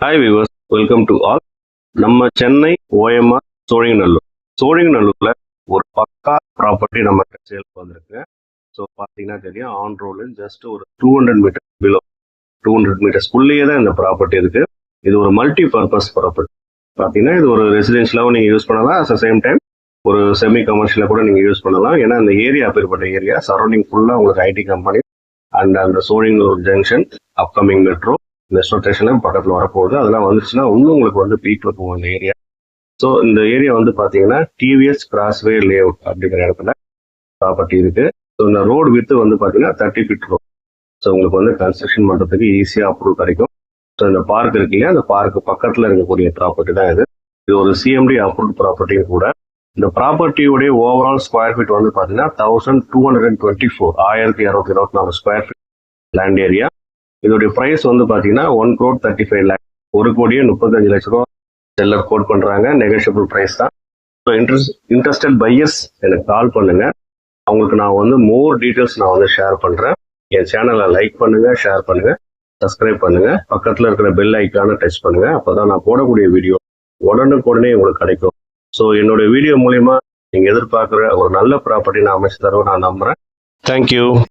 Hi viewers, welcome to all. நம்ம Chennai OMR Sholinganallur. சோழிங்கநல்லூர்ல ஒரு பக்கா ப்ராப்பர்ட்டி நம்ம சேலுக்கு வந்திருக்கு. ஸோ பார்த்தீங்கன்னா தெரியும், ஆன் ரோடு ஜஸ்ட் ஒரு 200 மீட்டர் பிலோ 200 மீட்டர்ஸ்குள்ளேயே தான் இந்த ப்ராப்பர்ட்டி இருக்கு. இது ஒரு மல்டி பர்பஸ் ப்ராப்பர்ட்டி. பார்த்தீங்கன்னா இது ஒரு ரெசிடென்ஷியலாகவும் நீங்கள் யூஸ் பண்ணலாம், அட் த சேம் டைம் ஒரு செமி கமர்ஷியலாக கூட நீங்கள் யூஸ் பண்ணலாம். ஏன்னா இந்த ஏரியா அப்பேற்பட்ட ஏரியா, சரௌண்டிங் ஃபுல்லாக உங்களுக்கு ஐடி கம்பெனி அண்ட் அந்த Sholinganallur junction, upcoming metro, metro ஸ்டேஷன்லாம் பக்கத்தில் வரப்போகுது. அதெல்லாம் வந்துச்சுன்னா இன்னும் உங்களுக்கு வந்து பீக்ல போகும் இந்த ஏரியா. ஸோ இந்த ஏரியா வந்து பார்த்தீங்கன்னா டிவிஎஸ் கிராஸ்வே லே அவுட் அப்படிங்கிற இடத்துல ப்ராப்பர்ட்டி இருக்கு. ஸோ இந்த ரோடு வித்து வந்து பார்த்தீங்கன்னா 30 ஃபீட் ரோட். ஸோ உங்களுக்கு வந்து கன்ஸ்ட்ரக்ஷன் பண்ணுறதுக்கு ஈஸியாக அப்ரூவ் கிடைக்கும். ஸோ இந்த பார்க் இருக்கு இல்லையா, அந்த பார்க்கு பக்கத்தில் இருக்கக்கூடிய ப்ராப்பர்ட்டி தான் இது. இது ஒரு சிஎம்டி அப்ரூவ் ப்ராப்பர்ட்டியும் கூட. இந்த ப்ராப்பர்ட்டியோடைய ஓவரால் ஸ்கொயர் ஃபீட் வந்து பார்த்தீங்கன்னா 1224 1224 ஸ்கொயர் ஃபீட் லேண்ட் ஏரியா. இதோடைய பிரைஸ் வந்து பார்த்தீங்கன்னா 1,35 lakh, 1,35 லட்சம் ரூபா செல்லர் கோட் பண்ணுறாங்க. நெகோஷியபிள் ப்ரைஸ் தான். ஸோ இன்ட்ரெஸ்டட் பையர்ஸ் எனக்கு கால் பண்ணுங்க. அவங்களுக்கு நான் வந்து மோர் டீட்டெயில்ஸ் நான் வந்து ஷேர் பண்ணுறேன். என் சேனலை லைக் பண்ணுங்க, ஷேர் பண்ணுங்க, சப்ஸ்கிரைப் பண்ணுங்க, பக்கத்தில் இருக்கிற பெல் ஐக்கானை டச் பண்ணுங்க. அப்போதான் நான் போடக்கூடிய வீடியோ உடனுக்குடனே உங்களுக்கு கிடைக்கும். ஸோ என்னோட வீடியோ மூலிமா நீங்கள் எதிர்பார்க்குற ஒரு நல்ல ப்ராப்பர்ட்டி நான் அமைச்சு தருவேன் நான் நம்புகிறேன். தேங்க்யூ.